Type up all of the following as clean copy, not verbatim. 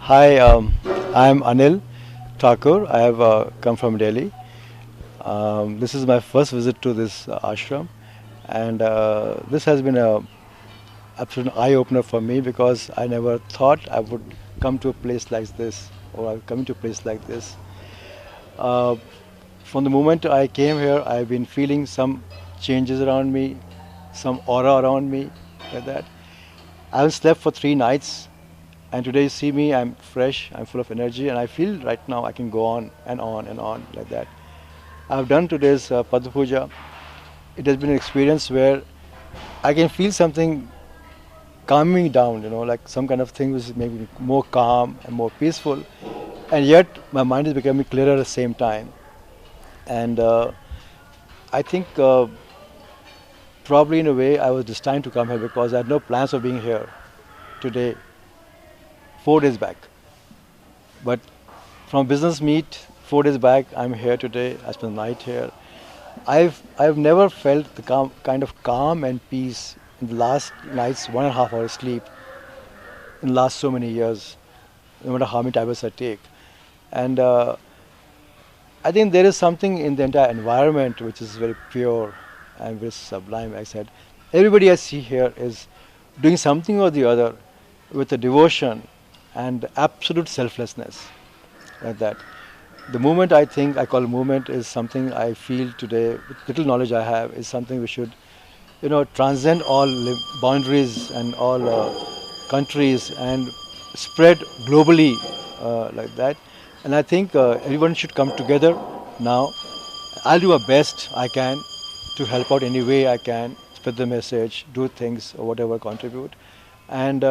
Hi, I'm Anil Thakur. I have come from Delhi. This is my first visit to this ashram, and this has been a absolute eye opener for me because I never thought I would come to a place like this, or I've come to a place like this. Uh, from the moment I came here, I've been feeling some changes around me, some aura around me, like that. I haven't slept for 3 nights, and today you see me, I'm fresh, I'm full of energy, and I feel right now I can go on and on and on like that. I've done today's Padma Puja. It has been an experience where I can feel something calming me down, like some kind of thing which is making me more calm and more peaceful. And yet my mind is becoming clearer at the same time. And I think probably in a way I was destined to come here because I had no plans of being here today, 4 days back. But from business meet, 4 days back, I'm here today. I spent the night here. I've never felt the kind of calm and peace in the last night's 1.5 hours sleep in the last so many years, no matter how many tablets I take. And I think there is something in the entire environment which is very pure and very sublime. I said, everybody I see here is doing something or the other with a devotion and absolute selflessness, like that. The movement I think I call movement is something I feel today, with little knowledge I have, is something we should, transcend all boundaries and all countries and spread globally like that. And I think everyone should come together now. I'll do my best I can to help out any way I can, spread the message, do things or whatever, contribute. And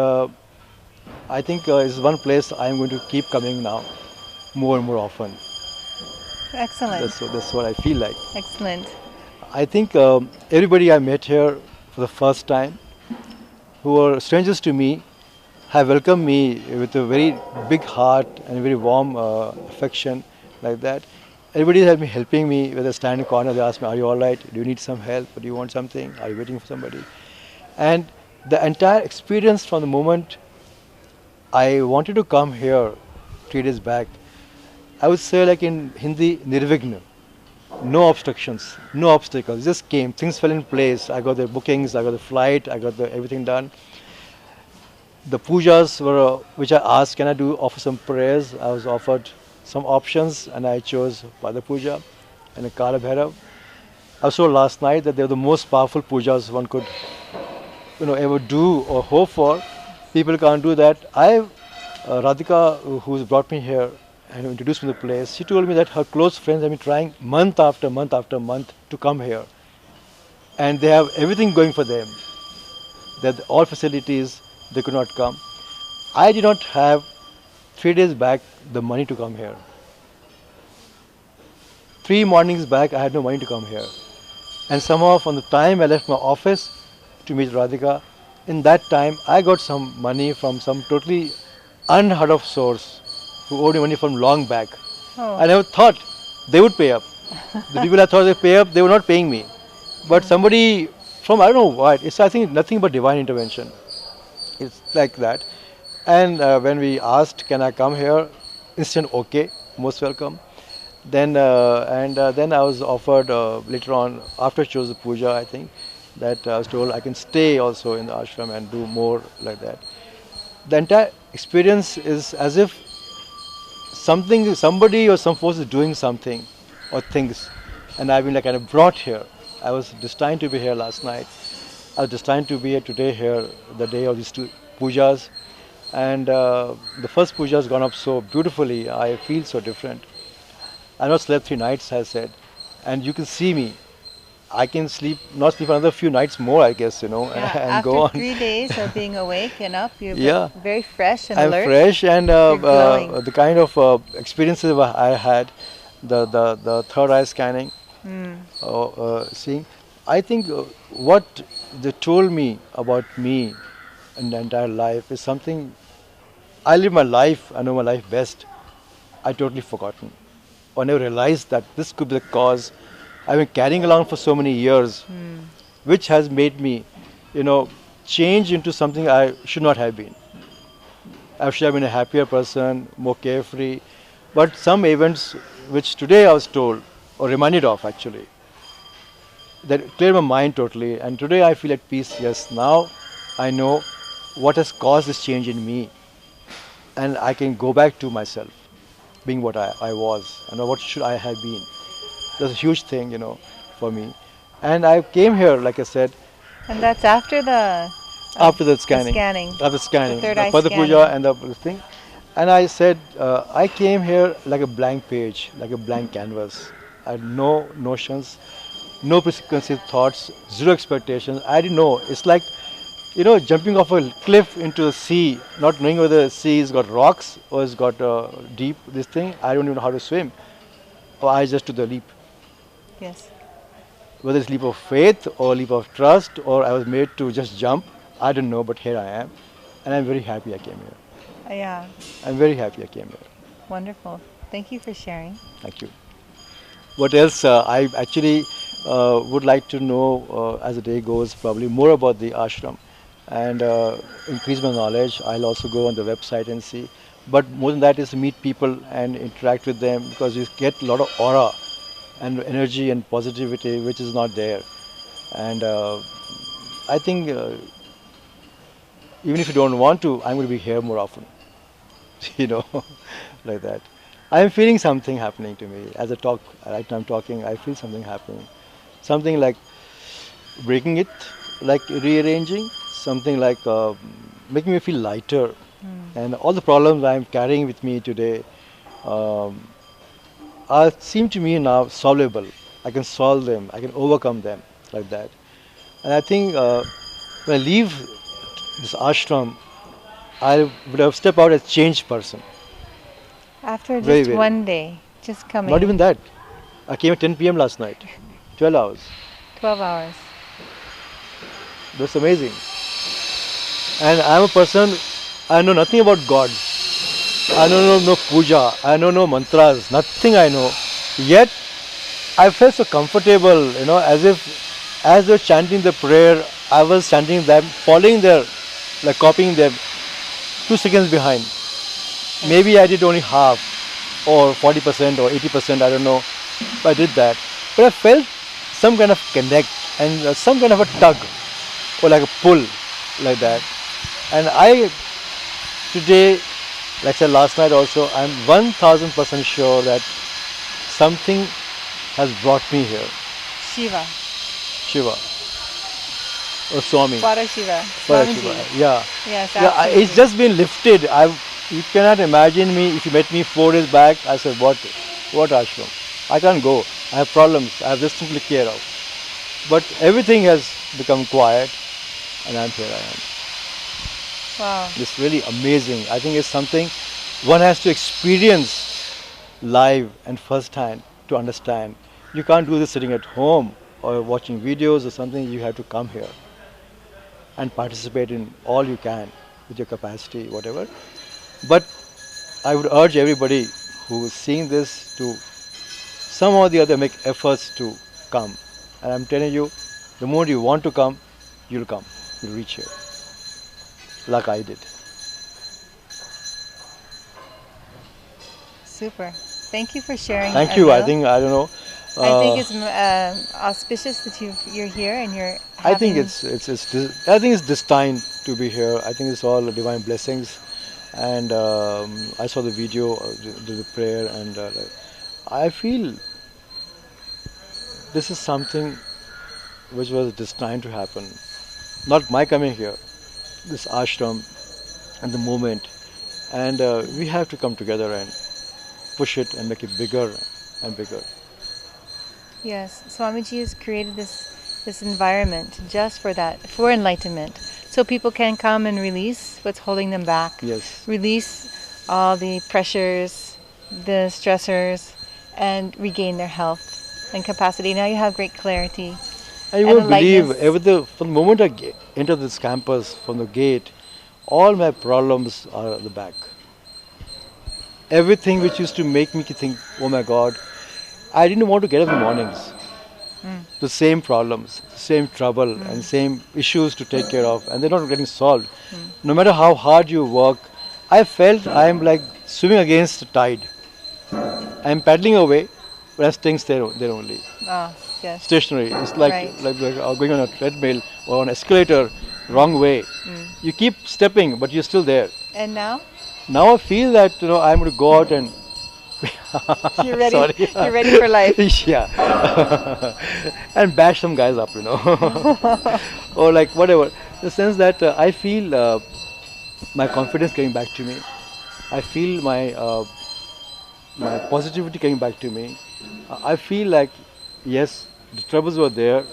I think it's one place I'm going to keep coming now more and more often. Excellent. That's what I feel like. Excellent. I think everybody I met here for the first time, who are strangers to me, have welcomed me with a very big heart and a very warm affection, like that. Everybody has been helping me. Whether I stand in the corner, they ask me, "Are you all right? Do you need some help? Or do you want something? Are you waiting for somebody?" And the entire experience from the moment I wanted to come here 3 days back, I would say like in Hindi, nirvigna. No obstructions, no obstacles. Just came. Things fell in place. I got the bookings, I got the flight, I got the everything done. The pujas were which I asked, can I do offer some prayers? I was offered some options, and I chose Pada Puja and a Kala Bhairav. I was told last night that they're the most powerful pujas one could, ever do or hope for. People can't do that. Radhika, who's brought me here and who introduced me to the place, she told me that her close friends have been trying month after month after month to come here, and they have everything going for them. That all facilities, they could not come. I did not have 3 days back the money to come here. 3 mornings back, I had no money to come here. And somehow, from the time I left my office to meet Radhika, in that time, I got some money from some totally unheard of source who owed me money from long back. Oh. I never thought they would pay up. The people I thought they pay up, they were not paying me. But somebody from, I don't know what, it's I think nothing but divine intervention. It's like that. And when we asked, can I come here? Instant okay, most welcome. Then I was offered later on, after I chose the puja, I think, that I was told I can stay also in the ashram and do more like that. The entire experience is as if somebody or some force is doing something or things, and I've been like kind of brought here. I was destined to be here last night. I was destined to be here today here, the day of these two pujas, and the first puja has gone up so beautifully. I feel so different. I not slept 3 nights, I said, and you can see me. I can not sleep another few nights more, I guess, Yeah, and go after on. 3 days of being awake and up, you're Yeah, very fresh and I'm alert. fresh, and You're glowing. the kind of experiences I had, the third eye scanning, Mm. seeing. I think what they told me about me and the entire life is something I live my life. I know my life best. I totally forgotten. I never realized that this could be the cause I've been carrying along for so many years, Mm. which has made me, you know, change into something I should not have been. I should have been a happier person, more carefree. But some events which today I was told or reminded of actually that cleared my mind totally. And today I feel at peace. Yes, now I know what has caused this change in me, and I can go back to myself, being what I was, and what should I have been. That's a huge thing, for me. And I came here, like I said, And that's after the after the the scanning, scanning, after scanning, third the eye Pada scanning. Puja and the thing. And I said, I came here like a blank page, like a blank canvas. I had no notions, no preconceived thoughts, zero expectations. I didn't know. It's like, jumping off a cliff into the sea, not knowing whether the sea has got rocks or it's got deep, this thing. I don't even know how to swim. Or I just took the leap. Yes. Whether it's leap of faith or leap of trust or I was made to just jump, I don't know, but here I am. And I'm very happy I came here. Yeah. I'm very happy I came here. Wonderful. Thank you for sharing. Thank you. What else? I actually would like to know as the day goes probably more about the ashram and increase my knowledge. I'll also go on the website and see. But more than that is to meet people and interact with them because you get a lot of aura and energy and positivity which is not there. And I think even if you don't want to, I'm going to be here more often. you know, like that. I'm feeling something happening to me as I talk. Right now I'm talking. I feel something happening, something like breaking it, like rearranging, something like making me feel lighter. And all the problems I'm carrying with me today um, seem to me now solvable. I can solve them. I can overcome them like that. And I think when I leave this ashram, I would have stepped out as a changed person. After Very, just very. one day, just coming. Not even that. I came at 10 p.m. last night. 12 hours. 12 hours. That's amazing. And I'm a person, I know nothing about God. I don't know no puja. I don't know mantras. Nothing I know. Yet, I felt so comfortable, as if as they're chanting the prayer, I was chanting them, following their, like copying them, 2 seconds behind. Maybe I did only half, or 40% or 80%, I don't know. But I did that. But I felt some kind of connect and some kind of a tug or like a pull like that. And I today, like I said last night also, I'm 1000% sure that something has brought me here. Shiva. Shiva or Swami. Para Shiva. Para Swamiji. Shiva. Yeah. Yes, Yeah, absolutely. it's just been lifted. You cannot imagine me if you met me 4 days back. I said, what ashram? I can't go. I have problems. I have this to take care of. But everything has become quiet, and I'm here. I am. Wow. It's really amazing. I think it's something one has to experience live and first hand to understand. You can't do this sitting at home or watching videos or something. You have to come here and participate in all you can with your capacity, whatever. But I would urge everybody who is seeing this to somehow or the other make efforts to come. And I'm telling you, the moment you want to come, you'll come. You'll reach here. Like I did. Super. Thank you for sharing. Thank you. I Arnil. think, I don't know. I think it's auspicious that you're here and you're. I think having- I think it's destined to be here. I think it's all divine blessings. And I saw the video, the prayer, and I feel this is something which was destined to happen. Not my coming here, this ashram and the movement. And we have to come together and push it and make it bigger and bigger. Yes, Swamiji has created this environment just for that, for enlightenment, so people can come and release what's holding them back. Yes. Release all the pressures, the stressors, and regain their health and capacity. Now you have great clarity. I And won't believe, lightness. from the moment I enter this campus, from the gate, all my problems are at the back. Everything which used to make me think, oh my God, I didn't want to get up in the mornings. The same problems, the same trouble, and same issues to take care of, and they're not getting solved. No matter how hard you work, I felt I am like swimming against the tide. I am paddling away, but I'm staying there only. Ah, yes. Stationary. It's like Right. going on a treadmill or on an escalator, wrong way. You keep stepping, but you're still there. And now Now I feel that I'm going to go out and you're ready. sorry. You're ready for life. Yeah, and bash some guys up, or like whatever. The sense that I feel my confidence coming back to me. I feel my positivity coming back to me. I feel like yes, the troubles were there.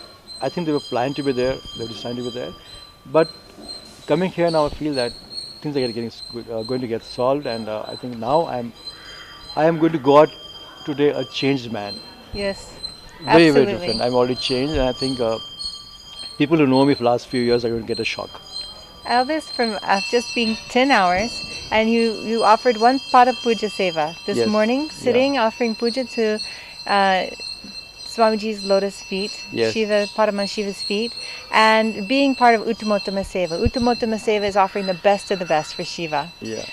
I think they were planned to be there. They were designed to be there, but coming here now, I feel that things are going to get solved, and I think now I am going to go out today a changed man. Yes. Very, very Absolutely. different. I'm already changed, and I think people who know me for the last few years are going to get a shock. Elvis, from just being 10 hours, and you offered one pot of puja seva this Yes. morning, Yeah. sitting offering puja to Swamiji's lotus feet, Yes. Shiva, Paraman Shiva's feet, and being part of Uttamottama Seva. Uttamottama Seva is offering the best of the best for Shiva. Yeah.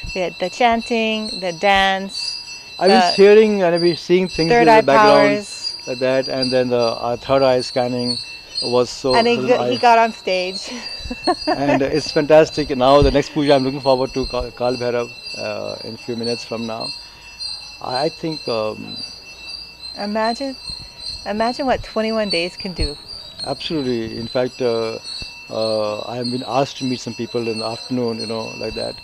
The chanting, the dance, I was hearing and I was seeing things in third the eye background powers, like that, and then the third eye scanning was so. and he got on stage. And it's fantastic. Now the next puja, I'm looking forward to Kal Bhairav in a few minutes from now. I think Imagine what 21 days can do. absolutely. In fact, I have been asked to meet some people in the afternoon, like that.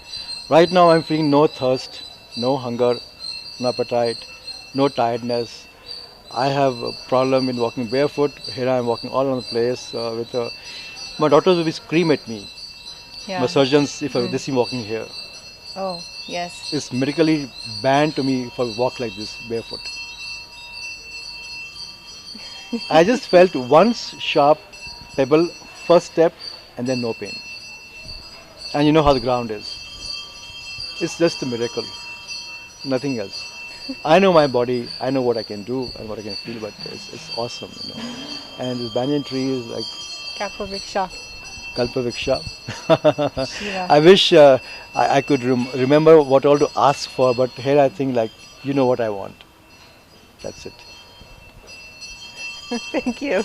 Right now, I'm feeling no thirst, no hunger, no appetite, no tiredness. I have a problem in walking barefoot. Here I am walking all around the place with. My daughters will scream at me. Yeah. My surgeons, if they see me walking here, Oh, yes. it's medically banned to me if I walk like this barefoot. I just felt one sharp pebble, first step, and then no pain. And you know how the ground is. It's just a miracle, nothing else. I know my body, I know what I can do and what I can feel, but it's awesome. And this banyan tree is like Kapavriksha. Kalpaviksha. Shiva. I wish I could remember what all to ask for, but here I think like, you know what I want. That's it. Thank you.